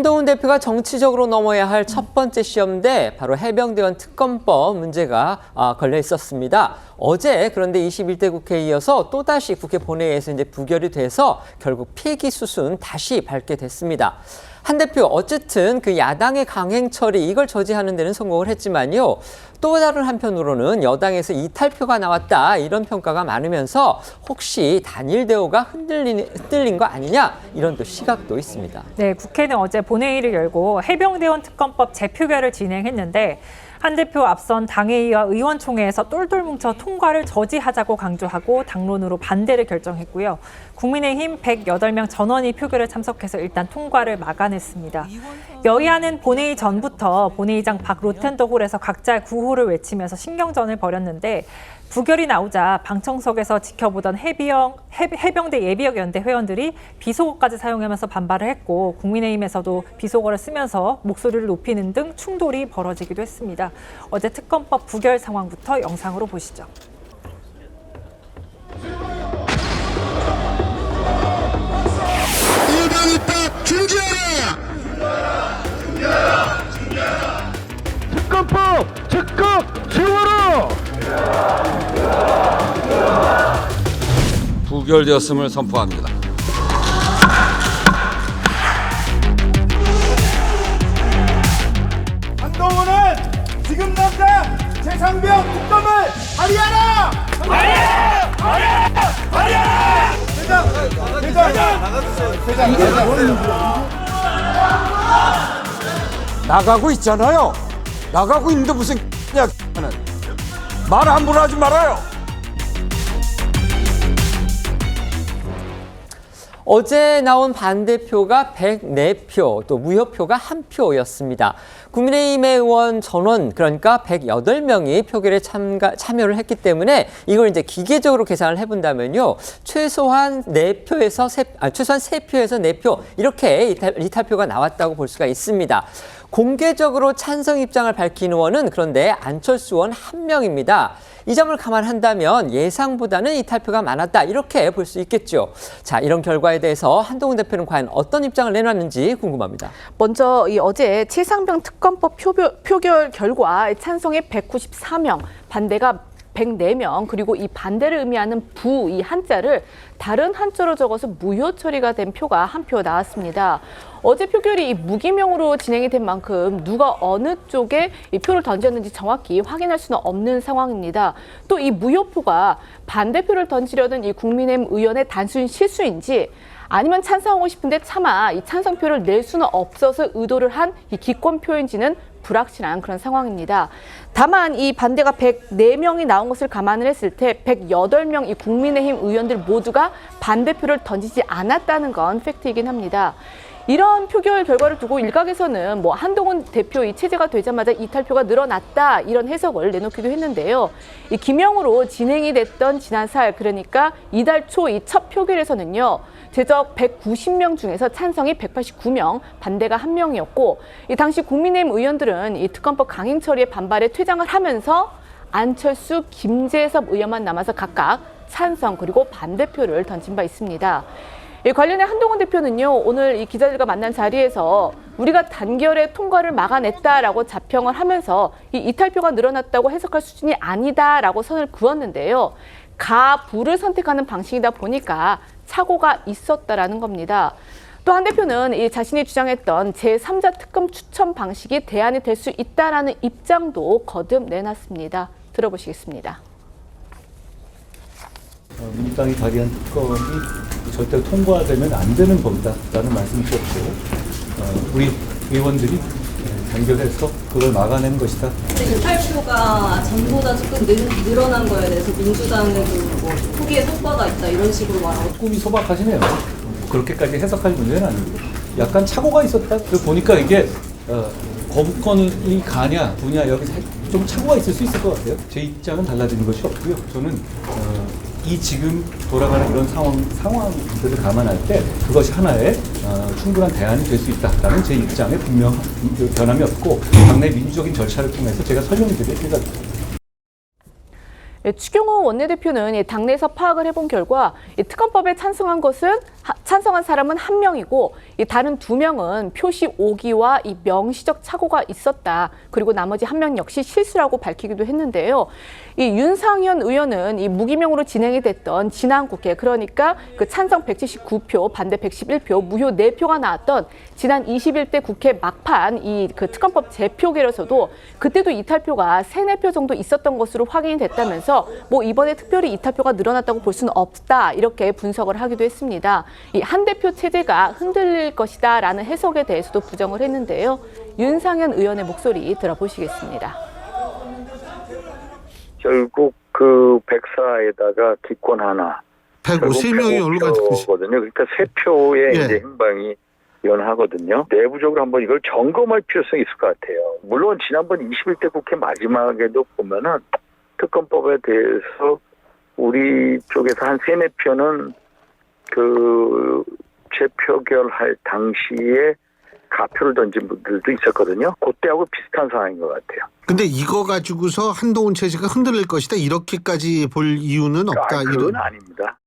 한동훈 대표가 정치적으로 넘어야 할 첫 번째 시험대 바로 해병대원 특검법 문제가 걸려 있었습니다. 어제 그런데 21대 국회에 이어서 또다시 국회 본회의에서 이제 부결이 돼서 결국 폐기 수순 다시 밟게 됐습니다. 한 대표 어쨌든 그 야당의 강행 처리 이걸 저지하는 데는 성공을 했지만요. 또 다른 한편으로는 여당에서 이탈표가 나왔다 이런 평가가 많으면서 혹시 단일 대우가 흔들린 거 아니냐 이런 또 시각도 있습니다. 네, 국회는 어제 본회의를 열고 해병대원 특검법 재표결을 진행했는데 한 대표 앞선 당회의와 의원총회에서 똘똘 뭉쳐 통과를 저지하자고 강조하고 당론으로 반대를 결정했고요. 국민의힘 108명 전원이 표결에 참석해서 일단 통과를 막아냈습니다. 여야는 본회의 전부터 본회의장 밖 로텐더홀에서 각자의 구호를 외치면서 신경전을 벌였는데 부결이 나오자 방청석에서 지켜보던 해병대 예비역 연대 회원들이 비속어까지 사용하면서 반발을 했고 국민의힘에서도 비속어를 쓰면서 목소리를 높이는 등 충돌이 벌어지기도 했습니다. 어제 특검법 부결 상황부터 영상으로 보시죠. 일반입법 중지하라! 특검법 즉각 지워라! 부결되었음을 선포합니다. 한동훈은 지금 당장 최상병 특검을 발의하라! 발의하라! 나가고 있잖아요. 나가고 있는데 무슨 말 함부로 하지 말아요. 어제 나온 반대표가 104표, 또 무효표가 1표였습니다. 국민의힘의 의원 전원, 그러니까 108명이 표결에 참여를 했기 때문에 이걸 이제 기계적으로 계산을 해본다면요. 최소한 3표에서 4표 이렇게 이탈표가 나왔다고 볼 수가 있습니다. 공개적으로 찬성 입장을 밝힌 의원은 그런데 안철수 의원 1명입니다. 이 점을 감안한다면 예상보다는 이탈표가 많았다 이렇게 볼 수 있겠죠. 자, 이런 결과에 대해서 한동훈 대표는 과연 어떤 입장을 내놨는지 궁금합니다. 먼저 어제 최상병 특검법 표결 결과 찬성이 194명, 반대가 104명, 그리고 이 반대를 의미하는 부, 이 한자를 다른 한자로 적어서 무효 처리가 된 표가 1표 나왔습니다. 어제 표결이 무기명으로 진행이 된 만큼 누가 어느 쪽에 이 표를 던졌는지 정확히 확인할 수는 없는 상황입니다. 또 이 무효표가 반대표를 던지려던 이 국민의힘 의원의 단순 실수인지 아니면 찬성하고 싶은데 차마 이 찬성표를 낼 수는 없어서 의도를 한 이 기권표인지는 불확실한 그런 상황입니다. 다만 이 반대가 104명이 나온 것을 감안을 했을 때 108명 이 국민의힘 의원들 모두가 반대표를 던지지 않았다는 건 팩트이긴 합니다. 이런 표결 결과를 두고 일각에서는 한동훈 대표 이 체제가 되자마자 이탈표가 늘어났다 이런 해석을 내놓기도 했는데요. 이 기명으로 진행이 됐던 지난 4일 그러니까 이달 초 이 첫 표결에서는요. 제적 190명 중에서 찬성이 189명, 반대가 1명이었고 이 당시 국민의힘 의원들은 이 특검법 강행 처리에 반발에 퇴장을 하면서 안철수, 김재섭 의원만 남아서 각각 찬성 그리고 반대표를 던진 바 있습니다. 이 관련해 한동훈 대표는요, 오늘 이 기자들과 만난 자리에서 우리가 단결에 통과를 막아냈다라고 자평을 하면서 이 이탈표가 늘어났다고 해석할 수준이 아니다라고 선을 그었는데요. 가, 부를 선택하는 방식이다 보니까 착오가 있었다라는 겁니다. 또 한 대표는 이 자신이 주장했던 제3자 특검 추천 방식이 대안이 될 수 있다라는 입장도 거듭 내놨습니다. 들어보시겠습니다. 민주당이 발의한 특검이 절대로 통과되면 안 되는 법이다라는 말씀을 주셨고 우리 의원들이 단결해서 그걸 막아낸 것이다. 이탈표가 전보다 조금 늘어난 거에 대해서 민주당에도 초기에 성과가 있다 이런 식으로 말하고 꿈이 소박하시네요. 그렇게까지 해석할 문제는 아닙니다. 약간 착오가 있었다. 보니까 이게 거부권이 가냐 부냐 여기서 좀 착오가 있을 수 있을 것 같아요. 제 입장은 달라지는 것이 없고요. 저는 이 지금 돌아가는 이런 상황들을 감안할 때 그것이 하나의 충분한 대안이 될 수 있다라는 제 입장에 분명 변함이 없고 당내 민주적인 절차를 통해서 제가 설명드릴 생각입니다. 추경호 원내대표는 당내에서 파악을 해본 결과 특검법에 찬성한 사람은 1명이고 이 다른 2명은 표시 오기와 이 명시적 착오가 있었다. 그리고 나머지 1명 역시 실수라고 밝히기도 했는데요. 이 윤상현 의원은 이 무기명으로 진행이 됐던 지난 국회, 그러니까 그 찬성 179표, 반대 111표, 무효 4표가 나왔던 지난 21대 국회 막판 이 그 특검법 재표결에서도 그때도 이탈표가 3-4표 정도 있었던 것으로 확인이 됐다면서 뭐 이번에 특별히 이탈표가 늘어났다고 볼 수는 없다, 이렇게 분석을 하기도 했습니다. 이 한 대표 체제가 흔들릴 것이다라는 해석에 대해서도 부정을 했는데요. 윤상현 의원의 목소리 들어보시겠습니다. 결국 그 104에다가 기권 하나. 153명이 올라가거든요. 그러니까 3표의 예. 이제 행방이 연하거든요. 내부적으로 한번 이걸 점검할 필요성이 있을 것 같아요. 물론 지난번 21대 국회 마지막에도 보면은 특검법에 대해서 우리 쪽에서 한 3-4표는 그 재표결할 당시에 가표를 던진 분들도 있었거든요. 그때하고 비슷한 상황인 것 같아요. 근데 이거 가지고서 한동훈 체제가 흔들릴 것이다, 이렇게까지 볼 이유는 없다. 그건 아닙니다.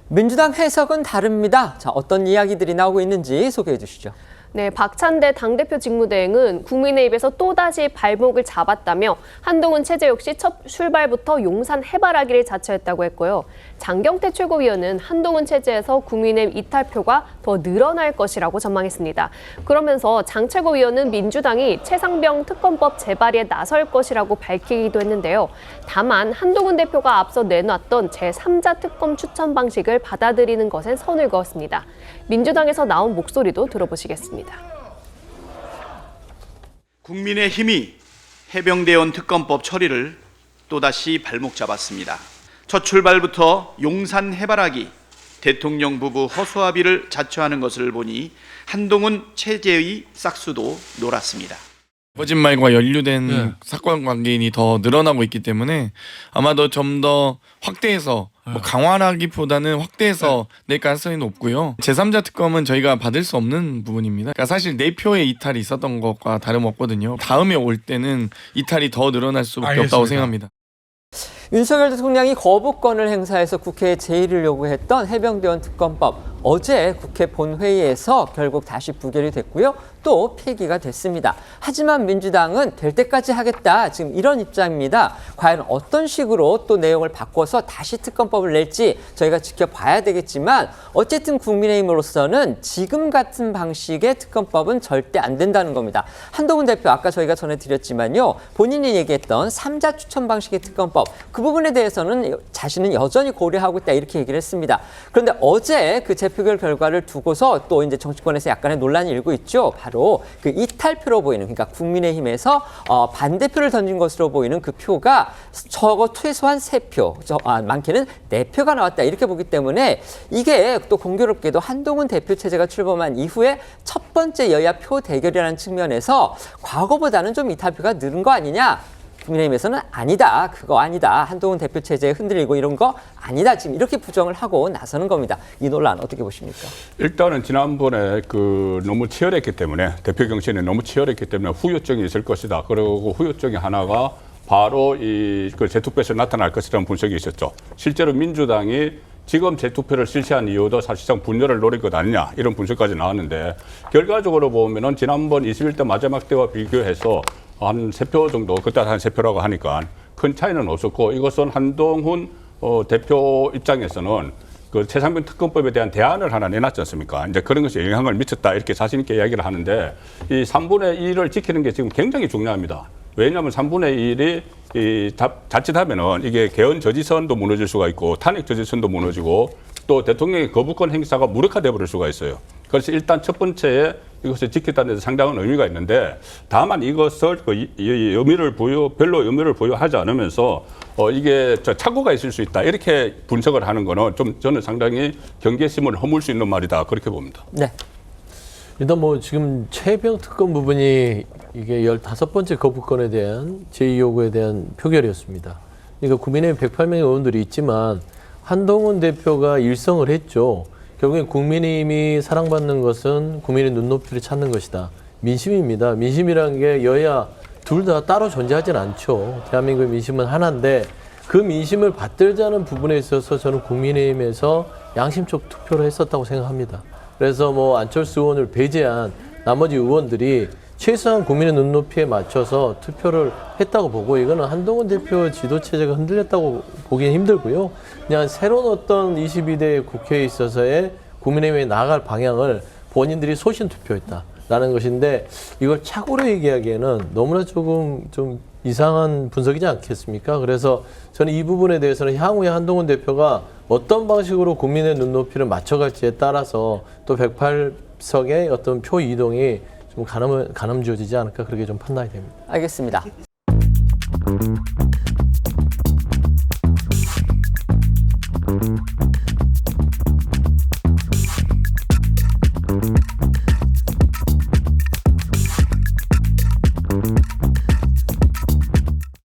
민주당 해석은 다릅니다. 자, 어떤 이야기들이 나오고 있는지 소개해 주시죠. 네, 박찬대 당대표 직무대행은 국민의힘에서 또다시 발목을 잡았다며 한동훈 체제 역시 첫 출발부터 용산 해바라기를 자처했다고 했고요. 장경태 최고위원은 한동훈 체제에서 국민의힘 이탈표가 더 늘어날 것이라고 전망했습니다. 그러면서 장 최고위원은 민주당이 최상병 특검법 재발에 나설 것이라고 밝히기도 했는데요. 다만 한동훈 대표가 앞서 내놨던 제3자 특검 추천 방식을 받아들이는 것엔 선을 그었습니다. 민주당에서 나온 목소리도 들어보시겠습니다. 국민의힘이 해병대원 특검법 처리를 또다시 발목 잡았습니다. 첫 출발부터 용산 해바라기, 대통령 부부 허수아비를 자처하는 것을 보니 한동훈 체제의 싹수도 놀았습니다. 거짓말과 연루된 사건 관계인이 더 늘어나고 있기 때문에 아마도 좀 더 확대해서 강화하기보다는 확대해서 낼 가능성이 높고요. 제3자 특검은 저희가 받을 수 없는 부분입니다. 그러니까 사실 4표의 이탈이 있었던 것과 다름없거든요. 다음에 올 때는 이탈이 더 늘어날 수밖에 없다고 생각합니다. 윤석열 대통령이 거부권을 행사해서 국회에 제의를 요구했던 해병대원 특검법, 어제 국회 본회의에서 결국 다시 부결이 됐고요. 또 폐기가 됐습니다. 하지만 민주당은 될 때까지 하겠다, 지금 이런 입장입니다. 과연 어떤 식으로 또 내용을 바꿔서 다시 특검법을 낼지 저희가 지켜봐야 되겠지만, 어쨌든 국민의힘으로서는 지금 같은 방식의 특검법은 절대 안 된다는 겁니다. 한동훈 대표, 아까 저희가 전해드렸지만요, 본인이 얘기했던 3자 추천 방식의 특검법, 그 부분에 대해서는 자신은 여전히 고려하고 있다, 이렇게 얘기를 했습니다. 그런데 어제 그 재표결 결과를 두고서 또 이제 정치권에서 약간의 논란이 일고 있죠. 바로 그 이탈표로 보이는, 그러니까 국민의힘에서 반대표를 던진 것으로 보이는 그 표가 적어 최소한 3표, 많게는 4표가 나왔다, 이렇게 보기 때문에 이게 또 공교롭게도 한동훈 대표 체제가 출범한 이후에 첫 번째 여야 표 대결이라는 측면에서 과거보다는 좀 이탈표가 늘은 거 아니냐. 국민의힘에서는 아니다, 그거 아니다, 한동훈 대표 체제에 흔들리고 이런 거 아니다, 지금 이렇게 부정을 하고 나서는 겁니다. 이 논란 어떻게 보십니까? 일단은 지난번에 너무 치열했기 때문에, 대표 경선이 너무 치열했기 때문에 후유증이 있을 것이다. 그리고 후유증이 하나가 바로 그 재투표에서 나타날 것이라는 분석이 있었죠. 실제로 민주당이 지금 재투표를 실시한 이유도 사실상 분열을 노린 것 아니냐, 이런 분석까지 나왔는데, 결과적으로 보면은 지난번 21대 마지막 때와 비교해서 한 3표 정도, 그때 한 3표라고 하니까 큰 차이는 없었고, 이것은 한동훈 대표 입장에서는 그 최상병 특검법에 대한 대안을 하나 내놨지 않습니까? 이제 그런 것이 영향을 미쳤다, 이렇게 자신 있게 이야기를 하는데, 이 3분의 1을 지키는 게 지금 굉장히 중요합니다. 왜냐하면 3분의 1이 자칫하면은 이게 개헌 저지선도 무너질 수가 있고, 탄핵 저지선도 무너지고, 또 대통령의 거부권 행사가 무력화돼 버릴 수가 있어요. 그래서 일단 첫 번째에 이것을 지켰다는 데서 상당한 의미가 있는데, 다만 이것을 별로 의미를 부여하지 않으면서 이게 착오가 있을 수 있다, 이렇게 분석을 하는 거는 좀 저는 상당히 경계심을 허물 수 있는 말이다, 그렇게 봅니다. 네. 일단 지금 최병 특검 부분이 이게 15번째 거부권에 대한 제의 요구에 대한 표결이었습니다. 그러니까 국민의힘 108명의 의원들이 있지만 한동훈 대표가 일성을 했죠. 결국엔 국민의힘이 사랑받는 것은 국민의 눈높이를 찾는 것이다. 민심입니다. 민심이라는 게 여야 둘 다 따로 존재하진 않죠. 대한민국의 민심은 하나인데, 그 민심을 받들자는 부분에 있어서 저는 국민의힘에서 양심적 투표를 했었다고 생각합니다. 그래서 뭐 안철수 의원을 배제한 나머지 의원들이 최소한 국민의 눈높이에 맞춰서 투표를 했다고 보고 이거는 한동훈 대표 지도 체제가 흔들렸다고 보기는 힘들고요. 그냥 새로운 어떤 22대 국회에 있어서의 국민의힘에 나아갈 방향을 본인들이 소신 투표했다라는 것인데 이걸 착오로 얘기하기에는 너무나 조금 좀 이상한 분석이지 않겠습니까? 그래서 저는 이 부분에 대해서는 향후에 한동훈 대표가 어떤 방식으로 국민의 눈높이를 맞춰갈지에 따라서 또 108석의 어떤 표 이동이 좀 가늠 지어지지 않을까 그렇게 좀 판단이 됩니다. 알겠습니다.